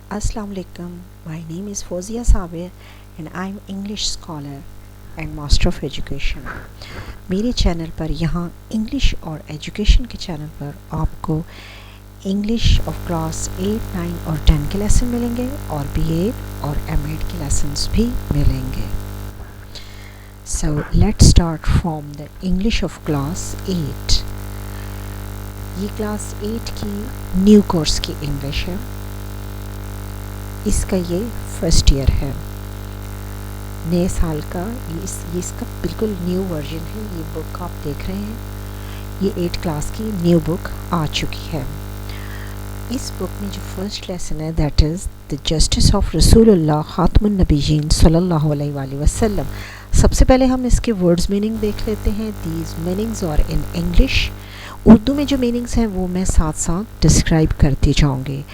Assalamu alaikum. My name is Fozia Sabir and I'm English scholar and master of education. मेरे channel पर यहाँ English और education के channel पर आपको इंग्लिश ऑफ क्लास 8, 9 और 10 के लेसन मिलेंगे और B.Ed और M.Ed के लेसन्स भी मिलेंगे. So let's start from the English of class 8. ये क्लास 8 की न्यू कोर्स की इंग्लिश है. इसका ये फर्स्ट ईयर है. नए साल का ये इसका बिल्कुल न्यू वर्जन है. ये बुक आप देख रहे हैं, ये 8 क्लास की न्यू बुक आ चुकी है. इस बुक में जो फर्स्ट लेसन है that is the justice of रसूलुल्लाह खातमुन नबीयीन सल्लल्लाहु अलैहि वसल्लम. सबसे पहले हम इसके वर्ड्स मीनिंग देख लेते हैं. दीज मीनिंग्स और इन इंग्लिश. उर्दू में जो मीनिंग्स हैं वो मैं साथ साथ डिस्क्राइब करती जाऊँगी.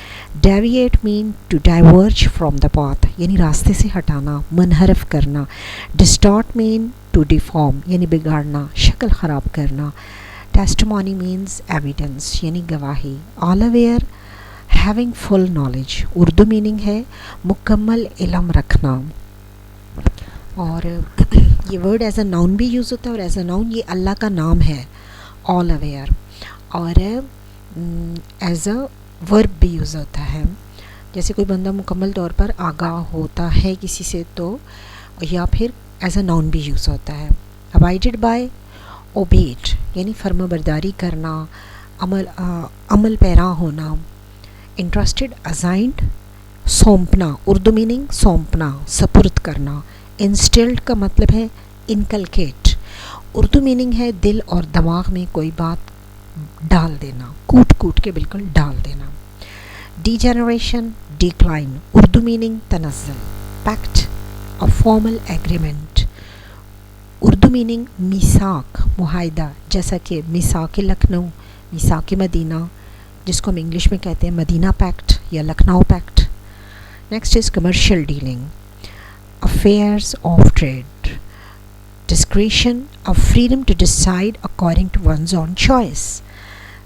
Deviate mean to diverge from the path, यानी रास्ते से हटाना, मुनहरफ करना. डिस्टॉर्ट मीन टू डिफॉर्म, यानी बिगाड़ना, शक्ल ख़राब करना. टेस्टिमोनी मीन्स एविडेंस, यानी गवाही. All aware, having full knowledge. Urdu meaning है मुकम्मल इल्म रखना. और ये वर्ड एज अ नाउन भी यूज़ होता है और एज अ नाउन ये अल्लाह का नाम है, ऑल अवेयर. और एज अ वर्ब भी यूज़ होता है. जैसे कोई बंदा मुकम्मल तौर पर आगाह होता है किसी से, तो या फिर एज अ नाउन भी यूज़ होता है. अबाइडेड बाय, ओबेड, यानी फर्माबरदारी करना, अमल पैरा होना. इंटरेस्टेड, अजाइंड, सौंपना. उर्दू मीनिंग सौंपना, सपुर्द करना. इंस्टिल्ड का मतलब है इनकलकेट. उर्दू मीनिंग है दिल और दिमाग में कोई बात डाल देना, कूट कूट के बिल्कुल डाल देना. Degeneration, decline. उर्दू मीनिंग तनज़्ज़ुल. Pact, a formal agreement. Urdu meaning मिसाक, मुआहदा. जैसा कि मिसाक लखनऊ, मिसाक मदीना, जिसको हम इंग्लिश में कहते हैं मदीना पैक्ट या Lucknow pact. Next is commercial dealing. Affairs of trade. Discretion, a freedom to decide according to one's own choice.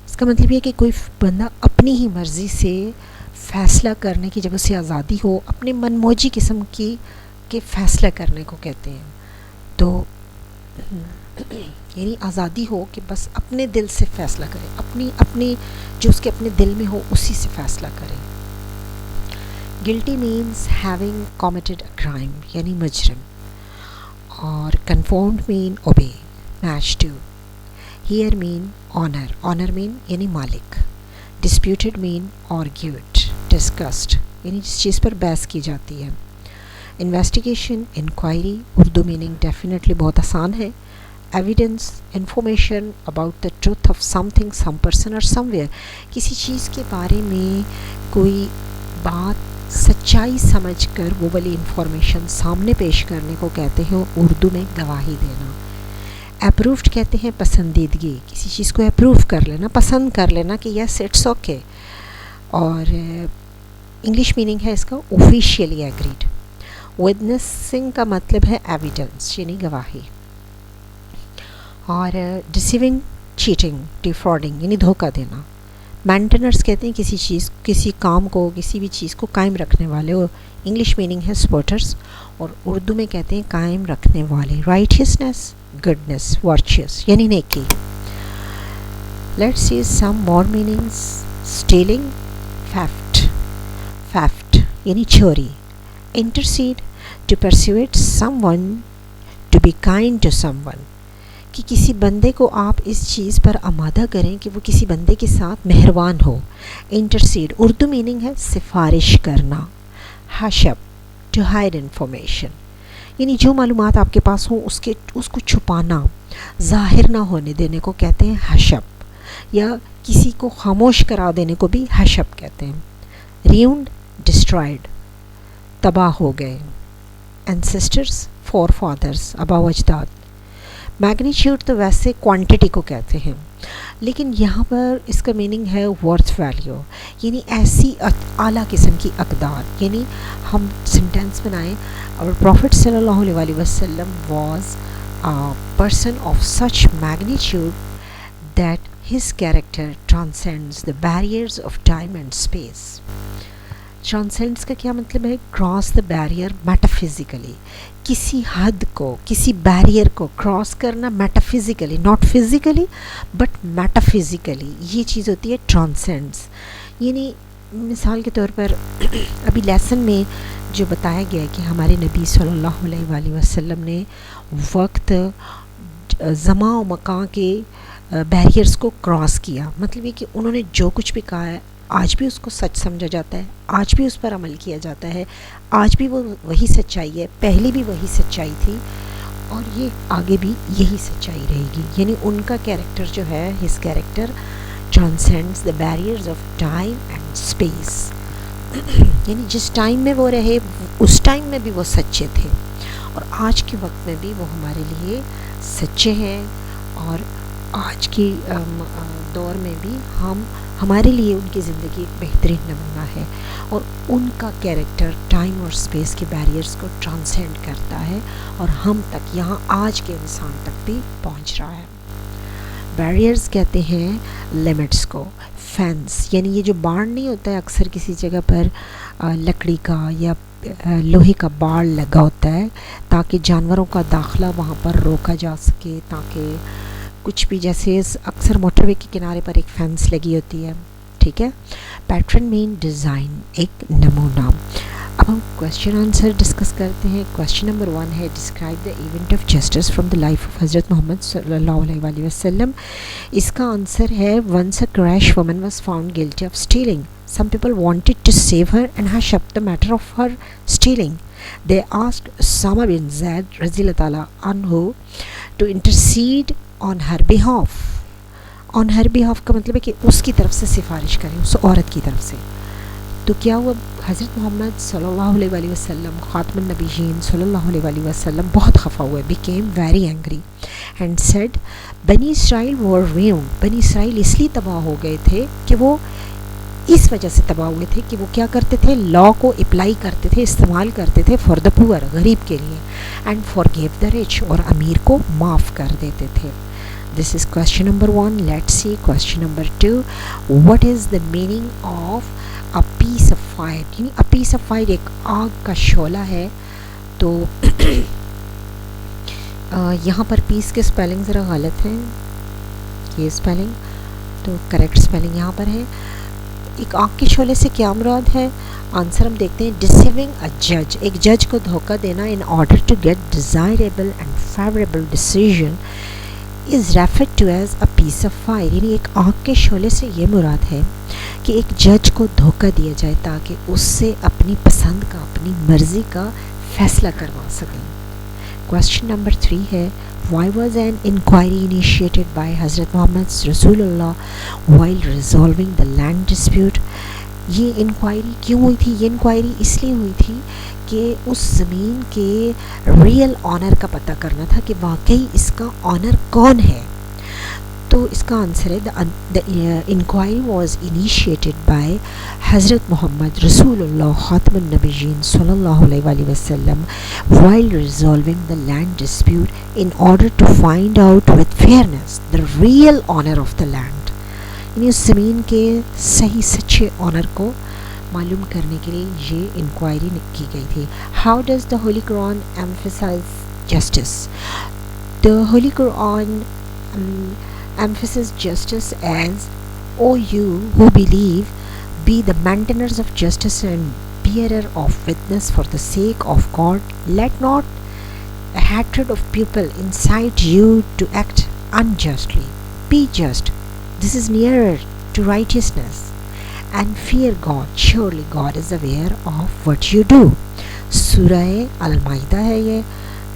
इसका मतलब ये कि कोई बंदा अपनी ही मर्ज़ी से फ़ैसला करने की, जब उसे आज़ादी हो, अपने मनमौजी किस्म की के फ़ैसला करने को कहते हैं. तो यानी आज़ादी हो कि बस अपने दिल से फ़ैसला करे, अपनी जो उसके अपने दिल में हो उसी से फ़ैसला करे. Guilty means having committed a crime, यानी मुजरिम. और confirmed mean obey, match to. Hear mean honour, honour mean यानी मालिक. डिस्प्यूटेड मीन आर्ग्यूड, डिस्कस्ड, यानी जिस चीज़ पर बहस की जाती है. Investigation, inquiry. Urdu meaning definitely बहुत आसान है. Evidence, information about the truth of something, some person और समवेयर. किसी चीज़ के बारे में कोई बात सच्चाई समझकर वो वाली इंफॉर्मेशन सामने पेश करने को कहते हैं उर्दू में गवाही देना. अप्रूव्ड कहते हैं पसंदीदगी, किसी चीज़ को अप्रूव कर लेना, पसंद कर लेना कि यस इट्स ओके. और इंग्लिश मीनिंग है इसका ऑफिशियली एग्रीड. विटनेसिंग का मतलब है एविडेंस, यानी गवाही. और डिसीविंग, चीटिंग, डिफ्रॉडिंग, यानी धोखा देना. मेंटेनर्स कहते हैं किसी चीज़, किसी काम को, किसी भी चीज़ को कायम रखने वाले. और इंग्लिश मीनिंग है सपोर्टर्स और उर्दू में कहते हैं कायम रखने वाले. राइटियसनेस, गुडनेस, वर्चुअस, यानी नेकी. Let's see some more meanings. Stealing, theft, theft यानी चोरी. Intercede, to persuade someone to be kind to someone, कि किसी बंदे को आप इस चीज़ पर आमादा करें कि वो किसी बंदे के साथ मेहरबान हो. इंटरसीड उर्दू मीनिंग है सिफारिश करना. हशब, टू हाइड इन्फॉर्मेशन, यानी जो मालूमात आपके पास हो उसको छुपाना, ज़ाहिर ना होने देने को कहते हैं हशब. या किसी को खामोश करा देने को भी हशब कहते हैं. रियून्ड, डिस्ट्रॉयड, तबाह हो गए. एंसेस्टर्स, फोर फादर्स, आबा अजदाद. मैग्नीट्यूड तो वैसे क्वांटिटी को कहते हैं, लेकिन यहाँ पर इसका मीनिंग है वर्थ वैल्यू, यानी ऐसी आला किस्म की अकदार. यानी हम सेंटेंस बनाएं, और प्रॉफिट सल्लल्लाहु अलैहि वसल्लम was a person of such magnitude that his character transcends the barriers of time and space. Transcends का क्या मतलब है? क्रॉस द बैरियर मेटाफिजिकली, किसी हद को, किसी बैरियर को क्रॉस करना metaphysically, not physically but metaphysically, ये चीज़ होती है ट्रांसेंड्स. यानी मिसाल के तौर पर अभी लेसन में जो बताया गया है कि हमारे नबी सल्लल्लाहु अलैहि वसल्लम ने वक्त, ज़मा और मकां के बैरियर्स को क्रॉस किया. मतलब ये कि उन्होंने जो कुछ भी कहा है आज भी उसको सच समझा जाता है, आज भी उस पर अमल किया जाता है, आज भी वो वही सच्चाई है, पहले भी वही सच्चाई थी और ये आगे भी यही सच्चाई रहेगी. यानी उनका कैरेक्टर जो है, his character transcends the barriers of time and space. यानी जिस टाइम में वो रहे उस टाइम में भी वो सच्चे थे और आज के वक्त में भी वो हमारे लिए सच्चे हैं और आज की दौर में भी हमारे लिए उनकी ज़िंदगी एक बेहतरीन नमूना है और उनका कैरेक्टर टाइम और स्पेस के बैरियर्स को ट्रांसेंड करता है और हम तक, यहाँ आज के इंसान तक भी पहुँच रहा है. बैरियर्स कहते हैं लिमिट्स को. फेंस यानी ये जो बाड़ नहीं होता है, अक्सर किसी जगह पर लकड़ी का या लोहे का बाड़ लगा होता है ताकि जानवरों का दाखिला वहाँ पर रोका जा सके, ताकि कुछ भी, जैसे अक्सर मोटरवे के किनारे पर एक फेंस लगी होती है, ठीक है. पैटर्न मीन डिज़ाइन, एक नमूना. अब हम क्वेश्चन आंसर डिस्कस करते हैं. क्वेश्चन नंबर 1 है describe the event of justice from the life of Hazrat Muhammad सल्लल्लाहु अलैहि वसल्लम. इसका आंसर है once a Quraish woman was found guilty of stealing. Some people wanted to save her and hush up the matter of her stealing. They asked Usama bin Zaid radhiyallahu anhu to intercede on her behalf. On her behalf का मतलब है कि उसकी तरफ से सिफारिश करें, उस औरत की तरफ से. तो क्या हुआ? हज़रत मोहम्मद सल्लल्लाहु अलैहि वसल्लम, ख़ातमुन नबीयीन सल्लल्लाहु अलैहि वसल्लम बहुत खफा हुए, became very angry and said बनी इसराइल were ruined. बनी इसराइल इसलिए तबाह हो गए थे कि वो इस वजह से तबाह हुए थे कि वो क्या करते थे, लॉ को अप्लाई करते थे, इस्तेमाल करते थे फॉर द पुअर, गरीब के लिए, एंड फॉरगिव द रिच, और अमीर को माफ़ कर देते थे. This is question number 1. Let's see question number 2. What is the meaning of a piece of fire? यानी अ पीस ऑफ फायर एक आग का शोला है. तो यहाँ पर पीस के स्पेलिंग ज़रा गलत हैं, ये स्पेलिंग, तो करेक्ट स्पेलिंग यहाँ पर है. एक आग के शोले से क्या मुराद है? आंसर हम देखते हैं. डिसीविंग अ जज, एक जज को धोखा देना in order to get desirable and favourable decision is referred to as a piece of fire. यानी एक आग के शोले से ये मुराद है कि एक जज को धोखा दिया जाए ताकि उससे अपनी पसंद का, अपनी मर्ज़ी का फैसला करवा सकें. क्वेश्चन नंबर 3 है why was an inquiry initiated by Hazrat Muhammad Rasulullah while resolving the land dispute? ये इंक्वायरी क्यों हुई थी? ये इंक्वायरी इसलिए हुई थी कि उस ज़मीन के रियल ऑनर का पता करना था कि वाकई इसका ऑनर कौन है. तो इसका आंसर है the inquiry was initiated by Hazrat Muhammad रसूलुल्लाह ख़ातमुन नबीयीन सल्लल्लाहु अलैहि वसल्लम while resolving the land dispute in order to find out with fairness the real owner of the land. यानी उस ज़मीन के सही सच्चे ऑनर को मालूम करने के लिए ये इंक्वायरी की गई थी. How does the Holy Quran emphasize justice? The Holy Quran emphasizes justice as, O you who believe, be the maintainers of justice and bearer of witness for the sake of God. Let not a hatred of people incite you to act unjustly. Be just. This is nearer to righteousness. And fear God. Surely God is aware of what you do. Surah Al-Ma'idah है ये.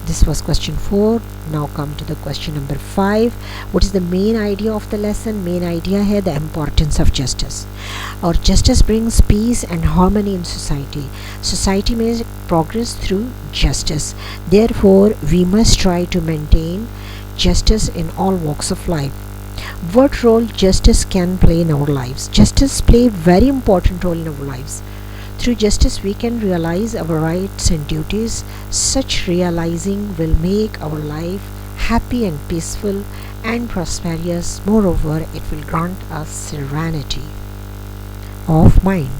This was question 4. Now come to the question number 5. What is the main idea of the lesson? Main idea है the importance of justice. और justice brings peace and harmony in society. Society makes progress through justice. Therefore, we must try to maintain justice in all walks of life. What role justice can play in our lives? Justice play a very important role in our lives. Through justice we can realize our rights and duties. Such realizing will make our life happy and peaceful and prosperous. Moreover, it will grant us serenity of mind.